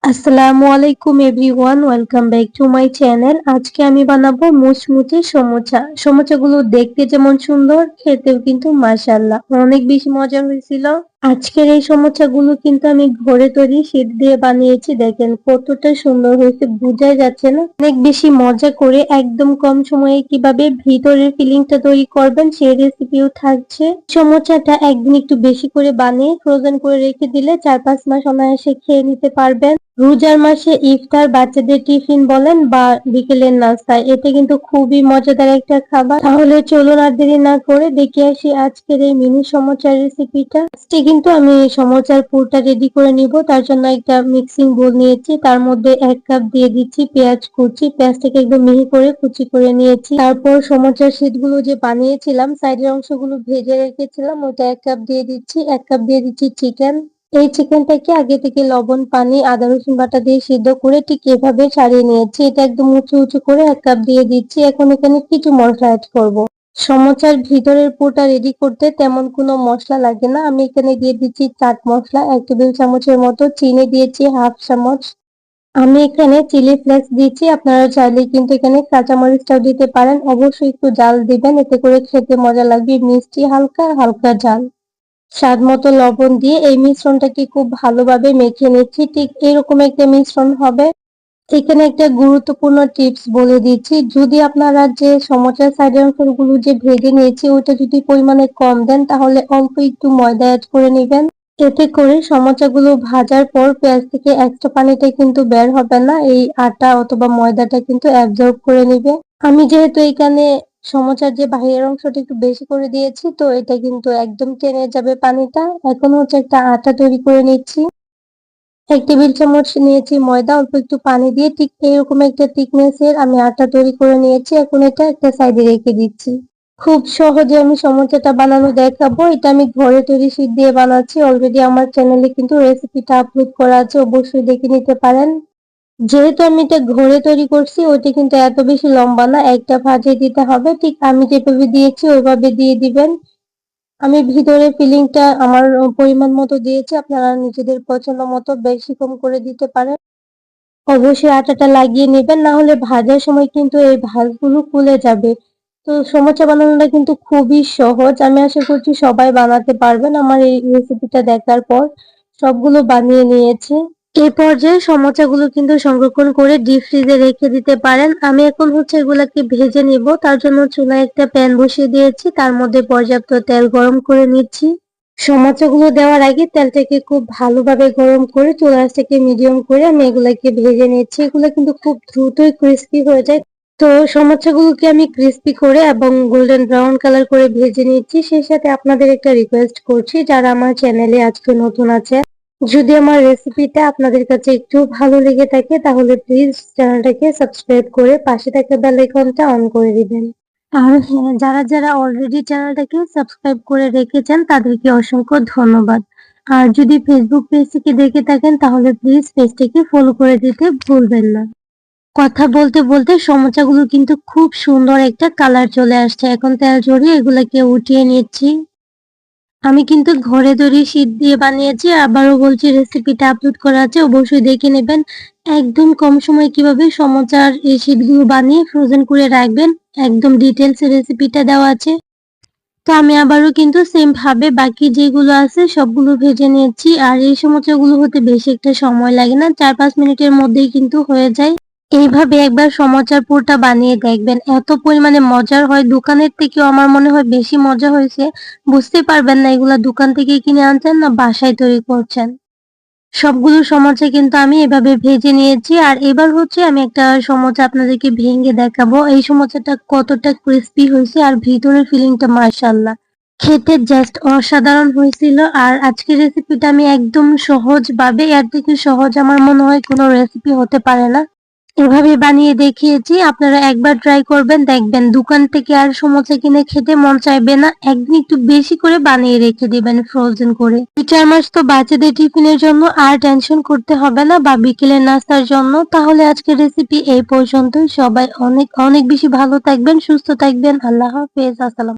আসসালামু আলাইকুম everyone, welcome back to my channel. আজকে আমি বানাবো মুচমুচে সমোচা। সমোচাগুলো দেখতে যেমন সুন্দর, খেতেও কিন্তু মাশাআল্লাহ অনেক বেশি মজার হয়েছিল। আজকের এই সমোচাগুলো কিন্তু আমি ঘরে তৈরি শীট দিয়ে বানিয়েছি। দেখেন কতটা সুন্দর হয়েছে, বোঝাই যাচ্ছে না। অনেক বেশি মজা করে একদম কম সময়ে কিভাবে ভিতরের ফিলিংটা তৈরি করবেন সেই রেসিপিও থাকছে। সমোচাটা একদিন একটু বেশি করে বানিয়ে ফ্রোজেন করে রেখে দিলে 4-5 মাস অনায়াসে খেয়ে নিতে পারবেন। রোজার মাসে ইফতার, বাচ্চাদের টিফিন বলেন বা বিকেলের নাস্তায় এটা কিন্তু খুবই মজাদার একটা খাবার। তাহলে চলুন আর দেরি না করে দেখে আসি আজকের এই মিনি সমোচার রেসিপিটা। আজকে কিন্তু আমি সমোচার পুরটা রেডি করে নিব। তার জন্য একটা মিক্সিং বোল নিয়েছি, তার মধ্যে 1 কাপ দিয়ে দিচ্ছি পেঁয়াজ কুচি। পেঁয়াজটাকে একদম মিহি করে কুচি করে নিয়েছি। তারপর সমোচার শীটগুলো যে বানিয়েছিলাম, সাইডের অংশগুলো ভেজে রেখেছিলাম, ওটা 1 কাপ দিয়ে দিচ্ছি। 1 কাপ দিয়ে দিচ্ছি চিকেন। এই চিকেনটাকে আগে থেকে লবণ, পানি, আদা রসুন বাটা দিয়ে সিদ্ধ করে ঠিক এভাবে ছাড়িয়ে নিয়েছি। এটা একদম উঁচু উঁচু করে 1 কাপ দিয়ে দিচ্ছি। এখন এখানে কিছু মশলা অ্যাড করব। সমোচার ভিতরের পুরটা রেডি করতে তেমন কোনো মশলা লাগে না। আমি এখানে দিয়ে দিচ্ছি চাট মশলা 1 টেবিল চামচের মতো, চিনি দিয়েছি 1/2 চামচ। আমি এখানে চিলি ফ্লেক্স দিচ্ছি, আপনারা চাইলে কিন্তু এখানে কাঁচামরিচটাও দিতে পারেন। অবশ্যই একটু জাল দিবেন, এতে করে খেতে মজা লাগবে। মিষ্টি হালকা হালকা ঝাল, স্বাদ মতো লবণ দিয়ে এই মিশ্রণটাকে খুব ভালোভাবে মেখে নিচ্ছি। ঠিক এরকম একটা মিশ্রণ হবে। এখানে একটা গুরুত্বপূর্ণ টিপস বলে দিচ্ছি, যদি আপনারা যে সমোসার সাইডের অংশগুলো যে ভেজে নিয়েছি ওটা যদি পরিমাণে কম দেন, তাহলে অল্প একটু ময়দা অ্যাড করে নেবেন। এতে করে সমোসাগুলো ভাজার পর পেঁয়াজ থেকে এক্সট্রা পানিটা কিন্তু বের হবে না, এই আটা অথবা ময়দাটা কিন্তু অ্যাবজর্ব করে নিবে। আমি যেহেতু এখানে সমোসার যে বাহিরের অংশটা একটু বেশি করে দিয়েছি, তো এটা কিন্তু একদম টেনে যাবে পানিটা। এখন হচ্ছে একটা আটা তৈরি করে নিচ্ছি। 1 টেবিল চামচ নিয়েছি ময়দা, অল্প একটু পানি দিয়ে ঠিক এইরকম একটা থিকনেসের আমি আটা তৈরি করে নিয়েছি। এখন এটা একটা সাইডে রেখে দিচ্ছি। খুব সহজে আমি সমোসাটা বানানো দেখাবো। এটা আমি ঘরে তৈরি শীট দিয়ে বানাচ্ছি। অলরেডি আমার চ্যানেলে কিন্তু রেসিপিটা আপলোড করা আছে, অবশ্যই দেখে নিতে পারেন। যেহেতু আমি এটা ঘরে তৈরি করছি, ওইটা কিন্তু এত বেশি লম্বা না, একটা ভাঁজে দিতে হবে। ঠিক আমি যেভাবে দিয়েছি ওইভাবে দিয়ে দিবেন। আমি ভিতরে ফিলিংটা আমার পরিমাণ মতো দিয়েছি, আপনারা নিজেদের পছন্দ মতো বেশি কম করে দিতে পারেন। অবশ্যই আটাটা লাগিয়ে নেবেন, না হলে ভাজার সময় কিন্তু এই ভাঁজগুলো খুলে যাবে। তো সমোসা বানানোটা কিন্তু খুবই সহজ। আমি আশা করছি সবাই বানাতে পারবেন। আমার এই রেসিপিটা দেখার পর সবগুলো বানিয়ে নিয়েছি। এই পর্যায়ে সমোসাগুলো কিন্তু সংরক্ষণ করে ডিপ ফ্রিজে রেখে দিতে পারেন। আমি এখন হচ্ছে এগুলাকে ভেজে নিব। তার জন্য চুলায় একটা প্যান বসিয়ে দিয়েছি, তার মধ্যে পর্যাপ্ত তেল গরম করে নিচ্ছি। সমোসাগুলো দেওয়ার আগে তেলটাকে খুব ভালোভাবে গরম করে চুলা আঁচটাকে মিডিয়াম করে আমি এগুলাকে ভেজে নিচ্ছি। এগুলো কিন্তু খুব দ্রুতই ক্রিস্পি হয়ে যায়। তো সমোসাগুলোকে আমি ক্রিস্পি করে এবং গোল্ডেন ব্রাউন কালার করে ভেজে নিচ্ছি। সেই সাথে আপনাদের একটা রিকোয়েস্ট করছি, যারা আমার চ্যানেলে আজকে নতুন আছে, যদি আমার রেসিপিটা আপনাদের কাছে একটু ভালো লেগে থাকে, তাহলে প্লিজ চ্যানেলটাকে সাবস্ক্রাইব করে পাশে থাকা বেল আইকনটা অন করে দিবেন। আর হ্যাঁ, যারা যারা অলরেডি চ্যানেলটাকে সাবস্ক্রাইব করে রেখেছেন তাদেরকে অসংখ্য ধন্যবাদ। আর যদি ফেসবুক পেজ থেকে দেখে থাকেন, তাহলে প্লিজ পেজটাকে ফলো করে দিতে ভুলবেন না। কথা বলতে বলতে সমোসাগুলো কিন্তু খুব সুন্দর একটা কালার চলে আসছে। এখন তেল ঝরিয়ে এগুলাকে উঠিয়ে নিচ্ছি। আমি কিন্তু ঘরে তৈরি শীট দিয়ে বানিয়েছি। আবারও বলছি, রেসিপিটা আপলোড করা আছে, অবশ্যই দেখে নেবেন। একদম কম সময়ে কিভাবে সমোসার এই শীটগুলো বানিয়ে ফ্রোজেন করে রাখবেন, একদম ডিটেলস রেসিপিটা দেওয়া আছে। তো আমি আবারও কিন্তু সেম ভাবে বাকি যেগুলো আছে সবগুলো ভেজে নিয়েছি। আর এই সমোসাগুলো হতে বেশি একটা সময় লাগে না, 4-5 মিনিটের মধ্যেই কিন্তু হয়ে যায়। এইভাবে একবার সমোসার পুরটা বানিয়ে দেখবেন, এত পরিমাণে মজার হয়, দোকানের থেকেও আমার মনে হয় বেশি মজা হয়েছে। বুঝতে পারবেন না এগুলা দোকান থেকে কিনে আনছেন না বাসায় তৈরি করছেন। সবগুলো সমোসা কিন্তু আমি এভাবে ভেজে নিয়েছি। আর এবার হচ্ছে আমি একটা সমোসা আপনাদেরকে ভেঙে দেখাবো এই সমোসাটা কতটা ক্রিস্পি হয়েছে, আর ভিতরের ফিলিংটা মাশাআল্লাহ খেতে জাস্ট অসাধারণ হয়েছিল। আর আজকের রেসিপিটা আমি একদম সহজ ভাবে, এর থেকে সহজ আমার মনে হয় কোনো রেসিপি হতে পারে না, এভাবে বানিয়ে দেখিয়েছি। আপনারা একবার ট্রাই করবেন, দেখবেন দোকান থেকে আর সমোসা কিনে খেতে মন চাইবে না। একদিন একটু বেশি করে বানিয়ে রেখে দিবেন ফ্রোজেন করে। 2-4 মাস তো বাচ্চাদের টিফিনের জন্য আর টেনশন করতে হবে না, বা বিকেলের নাস্তার জন্য। তাহলে আজকের রেসিপি এই পর্যন্তই। সবাই অনেক অনেক বেশি ভালো থাকবেন, সুস্থ থাকবেন। আল্লাহ হাফেজ, আসসালাম।